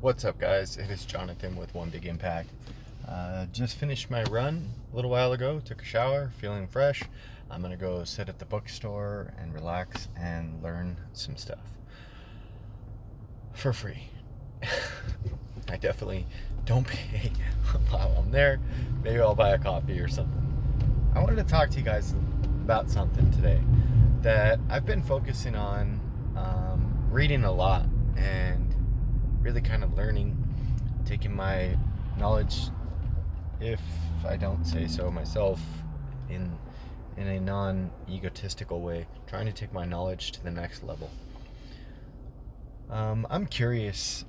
What's up, guys? It is Jonathan with One Big Impact. Just finished my run a little while ago, took a shower, feeling fresh. I'm gonna go sit at the bookstore and relax and learn some stuff for free. I definitely don't pay while I'm there. Maybe I'll buy a coffee or something. I wanted to talk to you guys about something today that I've been focusing on, reading a lot and really kind of learning, taking my knowledge, if I don't say so myself, in a non-egotistical way, trying to take my knowledge to the next level. I'm curious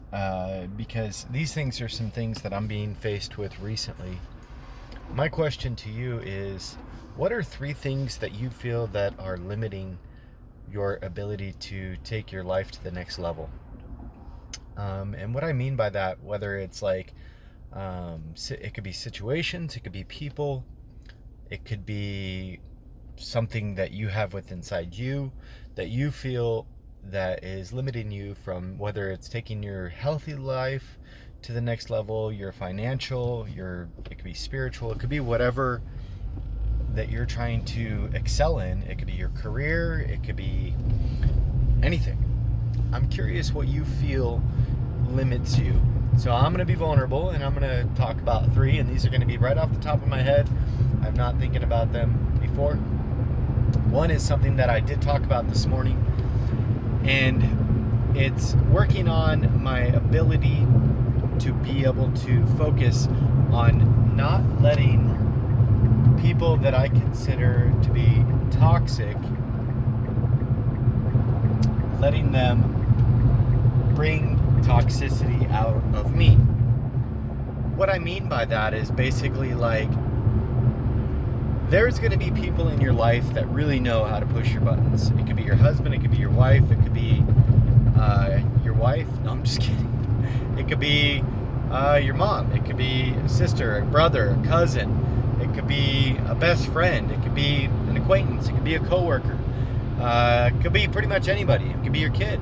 because these things are some things that I'm being faced with recently. My question to you is, what are 3 things that you feel that are limiting your ability to take your life to the next level? And what I mean by that, whether it's like, it could be situations, it could be people, it could be something that you have within inside you that you feel that is limiting you from, whether it's taking your healthy life to the next level, your financial, it could be spiritual, it could be whatever that you're trying to excel in. It could be your career, it could be anything. I'm curious what you feel limits you. So I'm going to be vulnerable and I'm going to talk about 3, and these are going to be right off the top of my head. I'm not thinking about them before. One is something that I did talk about this morning, and it's working on my ability to be able to focus on not letting people that I consider to be toxic, letting them bring toxicity out of me. What I mean by that is basically like, there's going to be people in your life that really know how to push your buttons. It could be your husband, it could be your wife, it could be your wife. No, I'm just kidding. It could be your mom, it could be a sister, a brother, a cousin, it could be a best friend, it could be an acquaintance, it could be a coworker, it could be pretty much anybody, it could be your kid.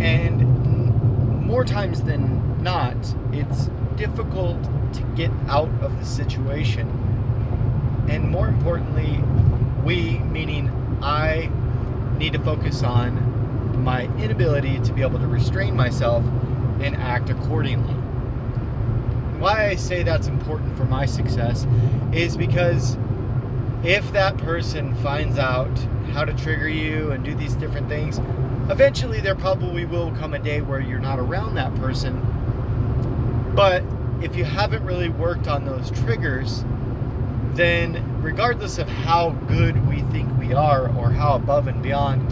And more times than not, it's difficult to get out of the situation. And more importantly, meaning I, need to focus on my inability to be able to restrain myself and act accordingly. Why I say that's important for my success is because if that person finds out how to trigger you and do these different things, eventually there probably will come a day where you're not around that person. But if you haven't really worked on those triggers, then regardless of how good we think we are or how above and beyond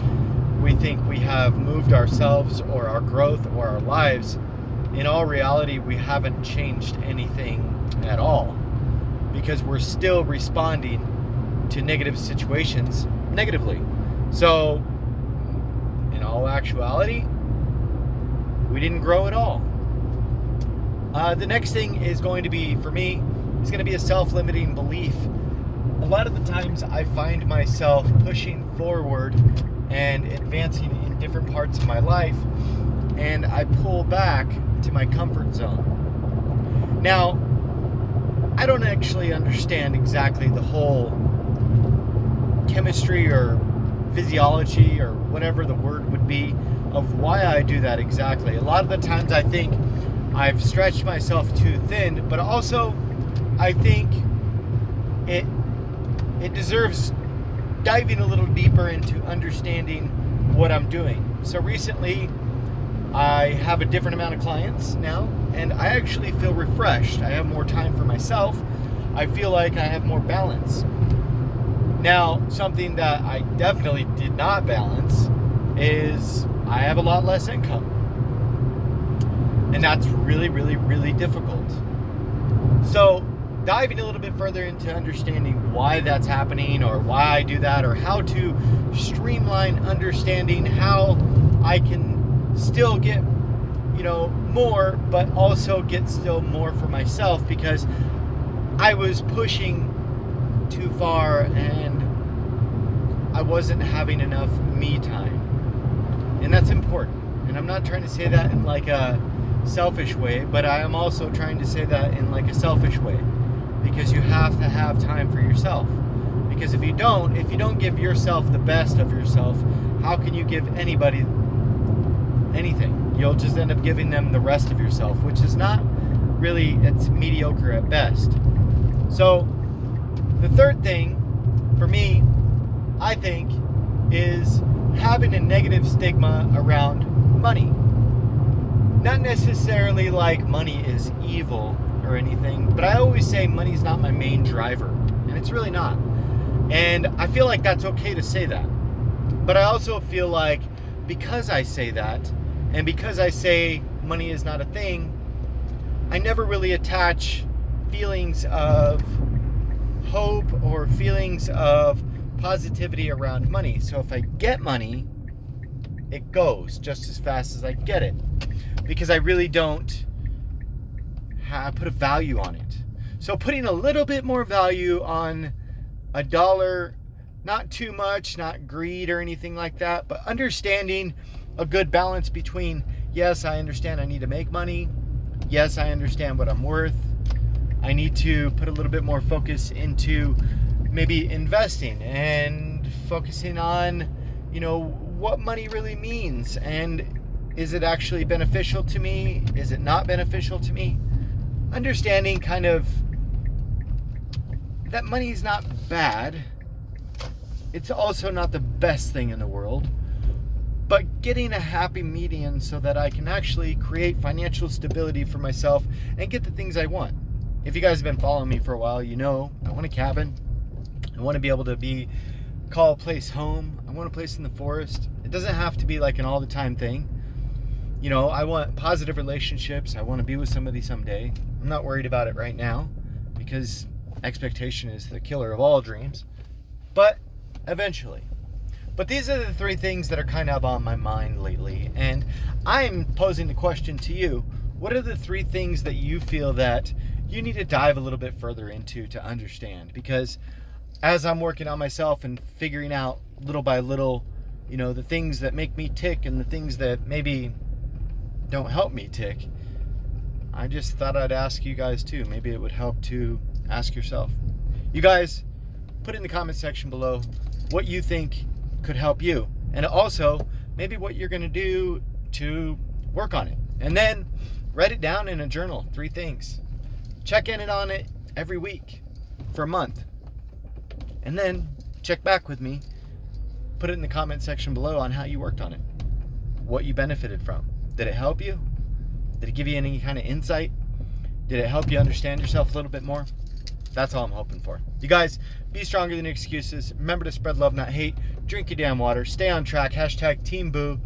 we think we have moved ourselves or our growth or our lives, in all reality we haven't changed anything at all, because we're still responding to negative situations negatively. So in all actuality, we didn't grow at all. The next thing is going to be, for me, is going to be a self-limiting belief. A lot of the times I find myself pushing forward and advancing in different parts of my life, and I pull back to my comfort zone. Now, I don't actually understand exactly the whole chemistry or physiology or whatever the word would be of why I do that exactly. A lot of the times I think I've stretched myself too thin, but also I think it deserves diving a little deeper into understanding what I'm doing. So recently I have a different amount of clients now, and I actually feel refreshed. I have more time for myself. I feel like I have more balance. Now, something that I definitely did not balance is I have a lot less income. And that's really, really, really difficult. So, diving a little bit further into understanding why that's happening, or why I do that, or how to streamline understanding how I can still get, more, but also get still more for myself, because I was pushing too far and I wasn't having enough me time. And that's important. And I'm not trying to say that in like a selfish way, but I am also trying to say that in like a selfish way, because you have to have time for yourself. Because if you don't give yourself the best of yourself, how can you give anybody anything? You'll just end up giving them the rest of yourself, which is not really, it's mediocre at best. So the third thing for me, I think, is having a negative stigma around money. Not necessarily like money is evil or anything, but I always say money's not my main driver, and it's really not. And I feel like that's okay to say that. But I also feel like because I say that, and because I say money is not a thing, I never really attach feelings of hope or feelings of positivity around money. So if I get money, it goes just as fast as I get it, because I really don't put a value on it. So putting a little bit more value on $1, not too much, not greed or anything like that, but understanding a good balance between, yes, I understand I need to make money. Yes, I understand what I'm worth. I need to put a little bit more focus into maybe investing and focusing on, what money really means, and is it actually beneficial to me? Is it not beneficial to me? Understanding kind of that money is not bad. It's also not the best thing in the world, but getting a happy median so that I can actually create financial stability for myself and get the things I want. If you guys have been following me for a while, I want a cabin. I want to be able to call a place home. I want a place in the forest. It doesn't have to be like an all the time thing. I want positive relationships. I want to be with somebody someday. I'm not worried about it right now because expectation is the killer of all dreams, but eventually. But these are the three things that are kind of on my mind lately, and I'm posing the question to you: what are the three things that you feel that you need to dive a little bit further into to understand? Because as I'm working on myself and figuring out little by little, the things that make me tick and the things that maybe don't help me tick, I just thought I'd ask you guys too. Maybe it would help to ask yourself. You guys, put in the comment section below what you think could help you, and also maybe what you're going to do to work on it, and then write it down in a journal. 3 things. Check in on it every week for a month, and then check back with me. Put it in the comment section below on how you worked on it, what you benefited from. Did it help you? Did it give you any kind of insight? Did it help you understand yourself a little bit more? That's all I'm hoping for. You guys, be stronger than excuses. Remember to spread love, not hate. Drink your damn water. Stay on track. #TeamBoo.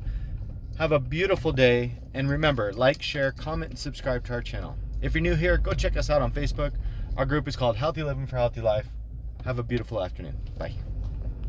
Have a beautiful day. And remember, like, share, comment, and subscribe to our channel. If you're new here, go check us out on Facebook. Our group is called Healthy Living for Healthy Life. Have a beautiful afternoon. Bye.